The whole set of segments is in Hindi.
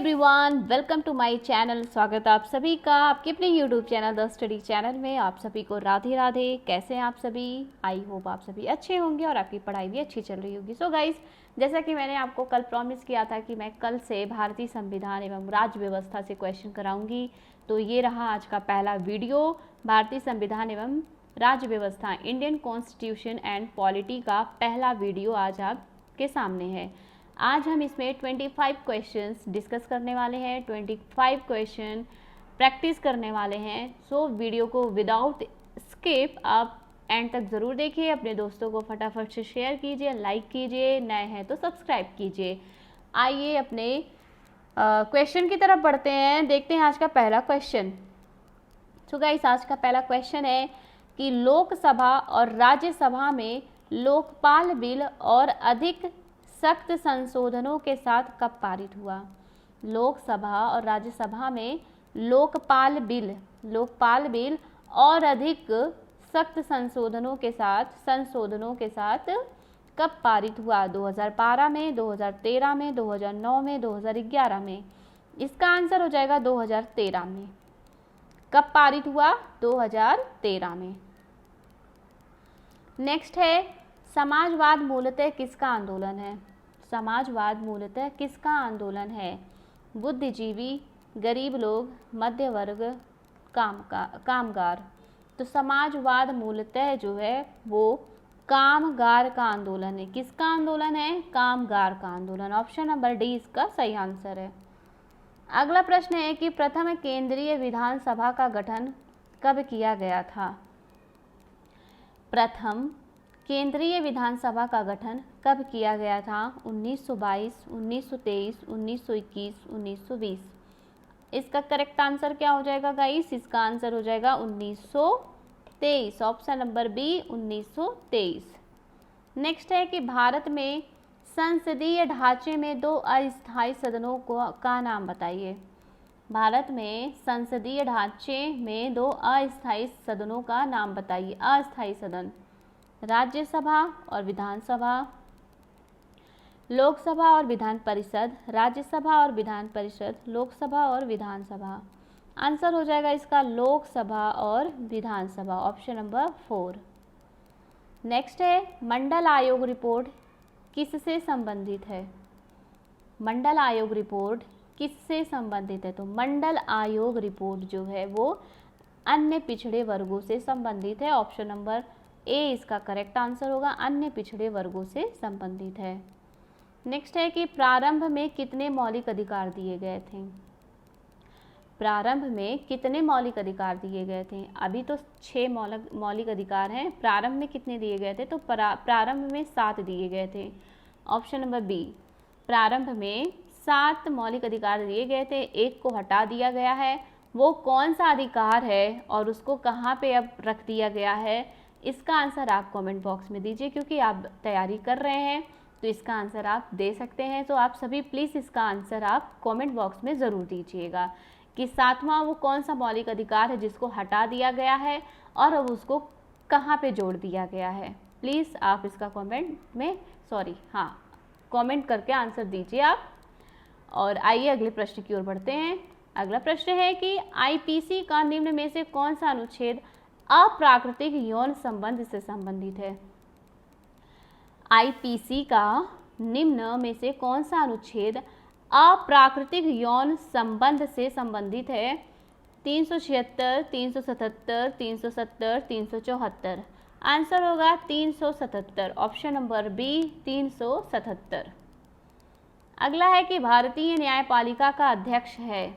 Everyone, welcome to my channel. स्वागत है आप सभी का आपके अपने YouTube channel the study channel में। आप सभी को राधे राधे। कैसे हैं आप सभी? आई होप आप सभी अच्छे होंगे और आपकी पढ़ाई भी अच्छी चल रही होगी। सो गाइस, जैसा कि मैंने आपको कल प्रॉमिस किया था कि मैं कल से भारतीय संविधान एवं राज्य व्यवस्था से क्वेश्चन कराऊंगी, तो ये रहा आज का पहला वीडियो। भारतीय संविधान एवं राज्य व्यवस्था, इंडियन कॉन्स्टिट्यूशन एंड पॉलिटी का पहला वीडियो आज आपके सामने है। आज हम इसमें 25 क्वेश्चंस डिस्कस करने वाले हैं, 25 क्वेश्चन प्रैक्टिस करने वाले हैं। सो वीडियो को विदाउट स्किप आप एंड तक ज़रूर देखिए। अपने दोस्तों को फटाफट से शेयर कीजिए, लाइक कीजिए, नए हैं तो सब्सक्राइब कीजिए। आइए अपने क्वेश्चन की तरफ बढ़ते हैं। देखते हैं आज का पहला क्वेश्चन। सो गाइस, आज का पहला क्वेश्चन है कि लोकसभा और राज्यसभा में लोकपाल बिल और अधिक सख्त संशोधनों के साथ कब पारित हुआ? लोकसभा और राज्यसभा में लोकपाल बिल और अधिक सख्त संशोधनों के साथ कब पारित हुआ? 2012 में, 2013 में, 2009 में, 2011 में। इसका आंसर हो जाएगा 2013 में। कब पारित हुआ? 2013 में। नेक्स्ट है, समाजवाद मूलतः किसका आंदोलन है? समाजवाद मूलतः किसका आंदोलन है? बुद्धिजीवी, गरीब लोग, मध्य वर्ग, कामगार। तो समाजवाद मूलतः जो है वो कामगार का आंदोलन है। किसका आंदोलन है? कामगार का आंदोलन। ऑप्शन नंबर डी इसका सही आंसर है। अगला प्रश्न है कि प्रथम केंद्रीय विधानसभा का गठन कब किया गया था? प्रथम केंद्रीय विधानसभा का गठन कब किया गया था? 1922, 1923, 1921, 1920। इसका करेक्ट आंसर क्या हो जाएगा गाइस? इसका आंसर हो जाएगा 1923। Option number B 1923। नेक्स्ट है कि भारत में संसदीय ढांचे में दो अस्थायी सदनों का नाम बताइए। भारत में संसदीय ढांचे में दो अस्थायी सदनों का नाम बताइए। अस्थायी सदन, राज्यसभा और विधानसभा, लोकसभा और विधान परिषद, राज्यसभा और विधान परिषद, लोकसभा और विधानसभा। आंसर हो जाएगा इसका लोकसभा और विधानसभा। Option number 4। नेक्स्ट है, मंडल आयोग रिपोर्ट किससे संबंधित है? मंडल आयोग रिपोर्ट किससे संबंधित है? तो मंडल आयोग रिपोर्ट जो है वो अन्य पिछड़े वर्गों से संबंधित है। ऑप्शन नंबर ए इसका करेक्ट आंसर होगा, अन्य पिछड़े वर्गों से संबंधित है। नेक्स्ट है कि प्रारंभ में कितने मौलिक अधिकार दिए गए थे? प्रारंभ में कितने मौलिक अधिकार दिए गए थे? अभी तो 6 मौलिक अधिकार हैं। प्रारंभ में कितने दिए गए थे? तो प्रारंभ में 7 दिए गए थे। ऑप्शन नंबर बी, प्रारंभ में 7 मौलिक अधिकार दिए गए थे, एक को हटा दिया गया है। वो कौन सा अधिकार है और उसको कहाँ पे अब रख दिया गया है? इसका आंसर आप कमेंट बॉक्स में दीजिए, क्योंकि आप तैयारी कर रहे हैं तो इसका आंसर आप दे सकते हैं। तो आप सभी प्लीज़ इसका आंसर आप कमेंट बॉक्स में ज़रूर दीजिएगा कि 7वां वो कौन सा मौलिक अधिकार है जिसको हटा दिया गया है और अब उसको कहाँ पे जोड़ दिया गया है। प्लीज़ आप इसका कमेंट करके आंसर दीजिए आप। और आइए अगले प्रश्न की ओर बढ़ते हैं। अगला प्रश्न है कि आईपीसी का निम्न में से कौन सा अनुच्छेद अप्राकृतिक यौन संबंध से संबंधित है? आईपीसी का निम्न में से कौन सा अनुच्छेद अप्राकृतिक यौन संबंध से संबंधित है? 376, 377, 370, 374। आंसर होगा 377। Option number B 377। अगला है कि भारतीय न्यायपालिका का अध्यक्ष है।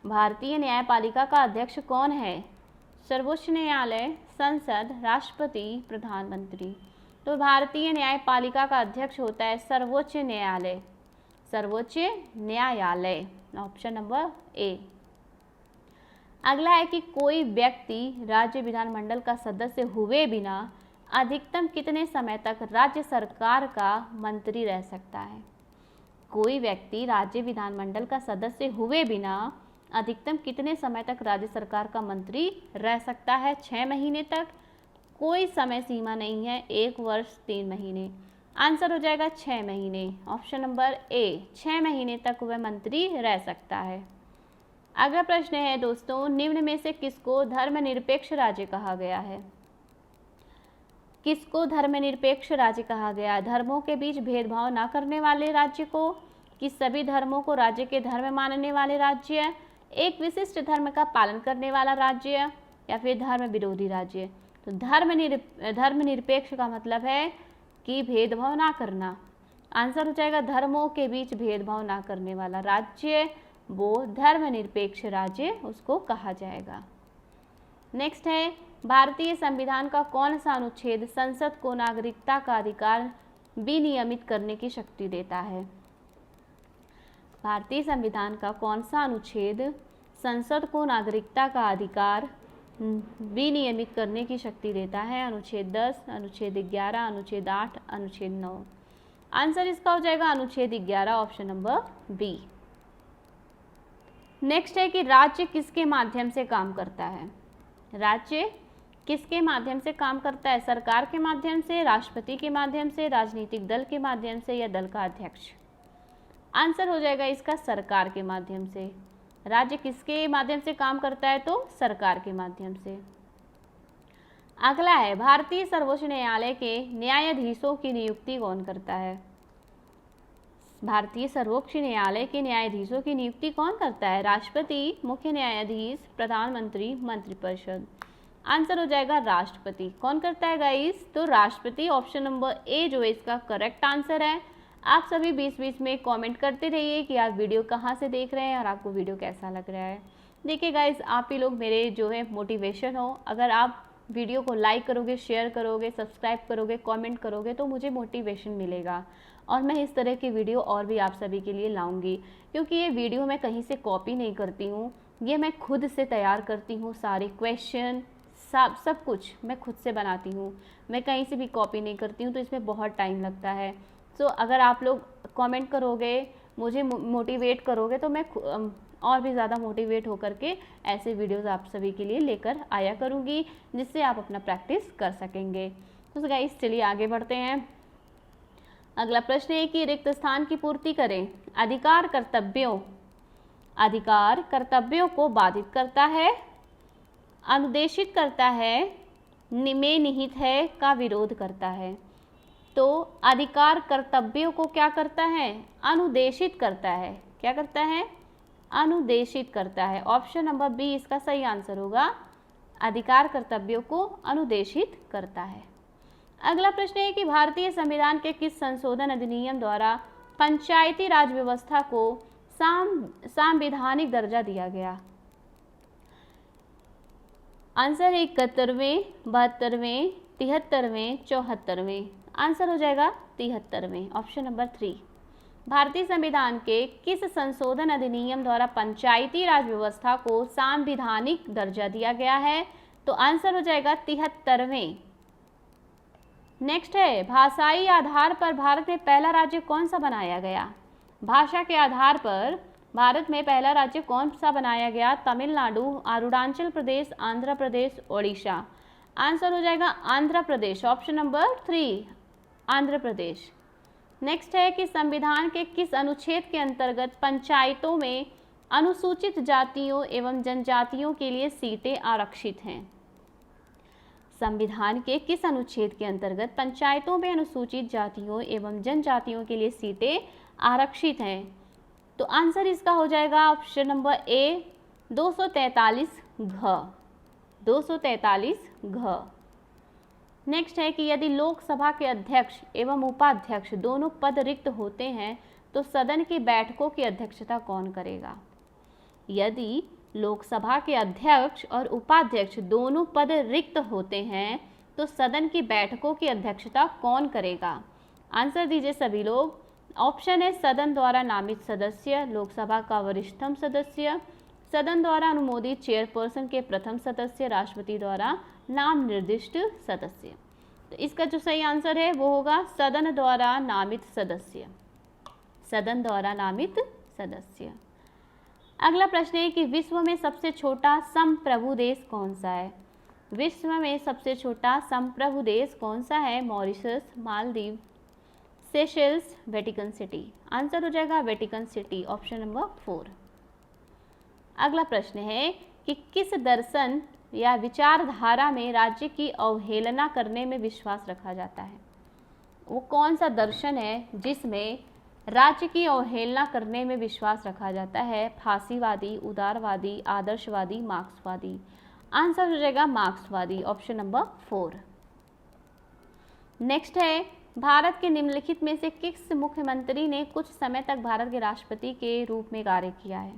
भारतीय न्यायपालिका का अध्यक्ष कौन है? सर्वोच्च न्यायालय, संसद, राष्ट्रपति, प्रधानमंत्री। तो भारतीय न्यायपालिका का अध्यक्ष होता है सर्वोच्च न्यायालय। सर्वोच्च न्यायालय। Option number A. अगला है कि कोई व्यक्ति राज्य विधानमंडल का सदस्य हुए बिना अधिकतम कितने समय तक राज्य सरकार का मंत्री रह सकता है? कोई व्यक्ति राज्य विधानमंडल का सदस्य हुए बिना अधिकतम कितने समय तक राज्य सरकार का मंत्री रह सकता है? 6 महीने तक, कोई समय सीमा नहीं है, 1 वर्ष 3 महीने। आंसर हो जाएगा 6 महीने। ऑप्शन नंबर ए, 6 महीने तक वह मंत्री रह सकता है। अगला प्रश्न है दोस्तों, निम्न में से किसको धर्मनिरपेक्ष राज्य कहा गया है? किसको धर्मनिरपेक्ष राज्य कहा गया? धर्मों के बीच भेदभाव न करने वाले राज्य को, कि सभी धर्मों को राज्य के धर्म मानने वाले राज्य, एक विशिष्ट धर्म का पालन करने वाला राज्य, या फिर धर्म विरोधी राज्य? तो धर्मनिरपेक्ष का मतलब है कि भेदभाव ना करना। आंसर हो जाएगा धर्मों के बीच भेदभाव ना करने वाला राज्य, वो धर्मनिरपेक्ष राज्य उसको कहा जाएगा। नेक्स्ट है, भारतीय संविधान का कौन सा अनुच्छेद संसद को नागरिकता का अधिकार विनियमित करने की शक्ति देता है? भारतीय संविधान का कौन सा अनुच्छेद संसद को नागरिकता का अधिकार विनियमित करने की शक्ति देता है? अनुच्छेद 10, अनुच्छेद 11, अनुच्छेद 8, अनुच्छेद 9। आंसर इसका हो जाएगा अनुच्छेद 11, ऑप्शन नंबर बी। नेक्स्ट है कि राज्य किसके माध्यम से काम करता है? राज्य किसके माध्यम से काम करता है? सरकार के माध्यम से, राष्ट्रपति के माध्यम से, राजनीतिक दल के माध्यम से, या दल का अध्यक्ष? आंसर हो जाएगा इसका सरकार के माध्यम से। राज्य किसके माध्यम से काम करता है? तो सरकार के माध्यम से। अगला है, भारतीय सर्वोच्च न्यायालय के न्यायाधीशों की नियुक्ति कौन करता है? भारतीय सर्वोच्च न्यायालय के न्यायाधीशों की नियुक्ति कौन करता है? राष्ट्रपति, मुख्य न्यायाधीश, प्रधानमंत्री, मंत्रिपरिषद? आंसर हो जाएगा राष्ट्रपति। कौन करता है गाइस? तो राष्ट्रपति। ऑप्शन नंबर ए जो है इसका करेक्ट आंसर है। आप सभी बीच में कमेंट करते रहिए कि आप वीडियो कहाँ से देख रहे हैं और आपको वीडियो कैसा लग रहा है। देखिए गाइस, आप ही लोग मेरे जो है मोटिवेशन हो। अगर आप वीडियो को लाइक करोगे, शेयर करोगे, सब्सक्राइब करोगे, कमेंट करोगे तो मुझे मोटिवेशन मिलेगा और मैं इस तरह की वीडियो और भी आप सभी के लिए लाऊंगी, क्योंकि ये वीडियो मैं कहीं से कॉपी नहीं करती हूँ, ये मैं खुद से तैयार करती हूँ। सारे क्वेश्चन सब कुछ मैं खुद से बनाती हूँ, मैं कहीं से भी कॉपी नहीं करती हूँ, तो इसमें बहुत टाइम लगता है। तो अगर आप लोग कमेंट करोगे, मुझे मोटिवेट करोगे, तो मैं और भी ज़्यादा मोटिवेट होकर के ऐसे वीडियोस आप सभी के लिए लेकर आया करूँगी, जिससे आप अपना प्रैक्टिस कर सकेंगे। तो गाइस चलिए आगे बढ़ते हैं। अगला प्रश्न है कि रिक्त स्थान की पूर्ति करें। अधिकार कर्तव्यों को बाधित करता है, अनुदेशित करता है, में निहित है, का विरोध करता है? तो अधिकार कर्तव्यों को क्या करता है? अनुदेशित करता है। क्या करता है? अनुदेशित करता है। ऑप्शन नंबर बी इसका सही आंसर होगा। अधिकार कर्तव्यों को अनुदेशित करता है। अगला प्रश्न है कि भारतीय संविधान के किस संशोधन अधिनियम द्वारा पंचायती राज व्यवस्था को सांविधानिक दर्जा दिया गया? आंसर है 71वें, 72वें, 73वें, 74वें। आंसर हो जाएगा 73वें, ऑप्शन नंबर 3। भारतीय संविधान के किस संशोधन अधिनियम द्वारा पंचायती राज व्यवस्था को सांविधानिक दर्जा दिया गया है? तो आंसर हो जाएगा 73वें। नेक्स्ट है, भाषाई आधार पर भारत में पहला राज्य कौन सा बनाया गया? भाषा के आधार पर भारत में पहला राज्य कौन सा बनाया गया? तमिलनाडु, अरुणाचल प्रदेश, आंध्र प्रदेश, ओडिशा? आंसर हो जाएगा Andhra Pradesh, option number 3, Andhra Pradesh. Next है कि संविधान के किस अनुच्छेद के अंतर्गत पंचायतों में अनुसूचित जातियों एवं जनजातियों के लिए सीटें आरक्षित हैं? संविधान के किस अनुच्छेद के अंतर्गत पंचायतों में अनुसूचित जातियों एवं जनजातियों के लिए सीटें आरक्षित हैं? तो आंसर इसका हो जाएगा ऑप्शन नंबर ए 243 घ, 243 घ। नेक्स्ट है कि यदि लोकसभा के अध्यक्ष एवं उपाध्यक्ष दोनों पद रिक्त होते हैं तो सदन की बैठकों की अध्यक्षता कौन करेगा? यदि लोकसभा के अध्यक्ष और उपाध्यक्ष दोनों पद रिक्त होते हैं तो सदन की बैठकों की अध्यक्षता कौन करेगा? आंसर दीजिए सभी लोग। ऑप्शन है सदन द्वारा नामित सदस्य, लोकसभा का वरिष्ठतम सदस्य, सदन द्वारा अनुमोदित चेयरपर्सन के प्रथम सदस्य, राष्ट्रपति द्वारा नाम निर्दिष्ट सदस्य। तो इसका जो सही आंसर है वो होगा सदन द्वारा नामित सदस्य, सदन द्वारा नामित सदस्य। अगला प्रश्न है कि विश्व में सबसे छोटा संप्रभु देश कौन सा है? विश्व में सबसे छोटा संप्रभु देश कौन सा है? Mauritius, Maldives, Seychelles, Vatican city. Answer हो जाएगा वेटिकन सिटी, ऑप्शन नंबर 4। अगला प्रश्न है कि किस दर्शन या विचारधारा में राज्य की अवहेलना करने में विश्वास रखा जाता है? वो कौन सा दर्शन है जिसमें राज्य की अवहेलना करने में विश्वास रखा जाता है? फांसीवादी, उदारवादी, आदर्शवादी, मार्क्सवादी। आंसर हो जाएगा मार्क्सवादी, ऑप्शन नंबर 4। नेक्स्ट है, भारत के निम्नलिखित में से किस मुख्यमंत्री ने कुछ समय तक भारत के राष्ट्रपति के रूप में कार्य किया है?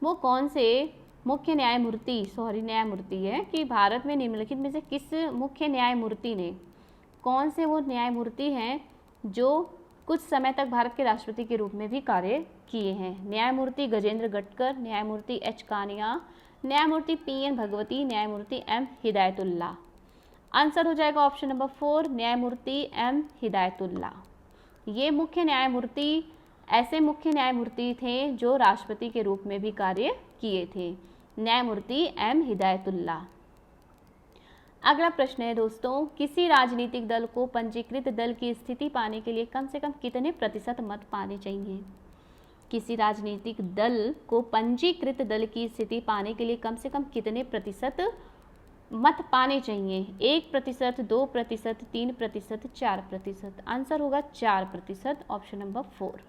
वो कौन से मुख्य न्यायमूर्ति है कि भारत में निम्नलिखित में से किस मुख्य न्यायमूर्ति ने, कौन से वो न्यायमूर्ति हैं जो कुछ समय तक भारत के राष्ट्रपति के रूप में भी कार्य किए हैं? न्यायमूर्ति गजेंद्र गटकर, न्यायमूर्ति एच कानिया, न्यायमूर्ति पी.एन. भगवती, न्यायमूर्ति एम. हिदायतुल्ला। आंसर हो जाएगा ऑप्शन नंबर 4, न्यायमूर्ति एम. हिदायतुल्ला। ये मुख्य न्यायमूर्ति ऐसे मुख्य न्यायमूर्ति थे जो राष्ट्रपति के रूप में भी कार्य किए थे, न्यायमूर्ति एम. हिदायतुल्ला। अगला प्रश्न है दोस्तों, किसी राजनीतिक दल को पंजीकृत दल की स्थिति पाने के लिए कम से कम कितने प्रतिशत मत पाने चाहिए? किसी राजनीतिक दल को पंजीकृत दल की स्थिति पाने के लिए कम से कम कितने प्रतिशत मत पाने चाहिए? 1%, 2%, 3%, 4%। आंसर होगा 4%, ऑप्शन नंबर 4।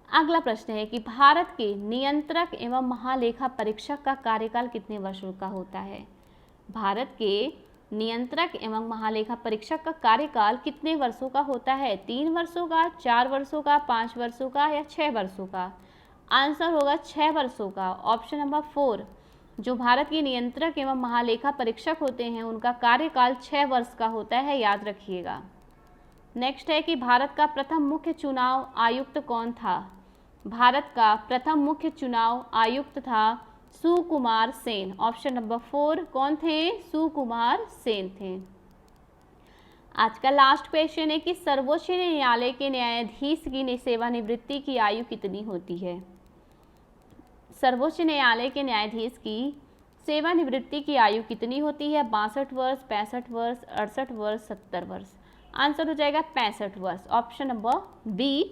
अगला प्रश्न है कि भारत के नियंत्रक एवं महालेखा परीक्षक का कार्यकाल कितने वर्षों का होता है? भारत के नियंत्रक एवं महालेखा परीक्षक का कार्यकाल कितने वर्षों का होता है? 3 वर्षों का, 4 वर्षों का, 5 वर्षों का या 6 वर्षों का? आंसर होगा 6 वर्षों का, ऑप्शन नंबर 4। जो भारत के नियंत्रक एवं महालेखा परीक्षक होते हैं उनका कार्यकाल 6 वर्ष का होता है, याद रखिएगा। नेक्स्ट है कि भारत का प्रथम मुख्य चुनाव आयुक्त कौन था? भारत का प्रथम मुख्य चुनाव आयुक्त था सुकुमार सेन, ऑप्शन नंबर 4। कौन थे? सुकुमार सेन थे। आज का लास्ट क्वेश्चन है कि सर्वोच्च न्यायालय के न्यायाधीश की सेवानिवृत्ति की आयु कितनी होती है? सर्वोच्च न्यायालय के न्यायाधीश की सेवानिवृत्ति की आयु कितनी होती है? 62 वर्ष, 65 वर्ष, 68 वर्ष, 70 वर्ष। आंसर हो जाएगा 65 वर्ष, ऑप्शन नंबर बी,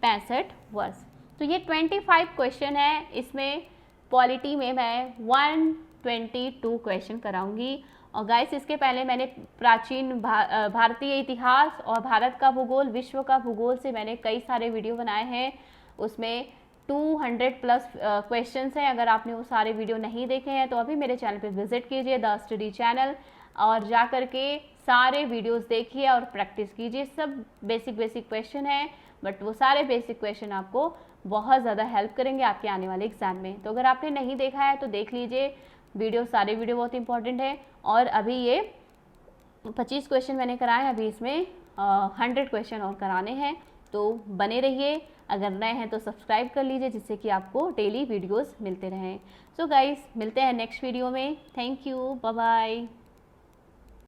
65 वर्ष। तो ये 25 क्वेश्चन है, इसमें पॉलिटी में मैं 122 क्वेश्चन कराऊंगी। और गाइस, इसके पहले मैंने प्राचीन भारतीय इतिहास और भारत का भूगोल, विश्व का भूगोल से मैंने कई सारे वीडियो बनाए हैं। उसमें 200+ क्वेश्चंस हैं। अगर आपने वो सारे वीडियो नहीं देखे हैं तो अभी मेरे चैनल पे विजिट कीजिए, द स्टडी चैनल, और जा करके सारे वीडियोस देखिए और प्रैक्टिस कीजिए। सब बेसिक क्वेश्चन हैं, बट वो सारे बेसिक क्वेश्चन आपको बहुत ज़्यादा हेल्प करेंगे आपके आने वाले एग्जाम में। तो अगर आपने नहीं देखा है तो देख लीजिए वीडियो, सारे वीडियो बहुत इंपॉर्टेंट है। और अभी ये 25 क्वेश्चन मैंने कराए हैं, अभी इसमें 100 क्वेश्चन और कराने हैं, तो बने रहिए। अगर नए हैं तो सब्सक्राइब कर लीजिए जिससे कि आपको डेली वीडियोस मिलते रहें। सो गाइस, मिलते हैं नेक्स्ट वीडियो में। Thank you, bye bye.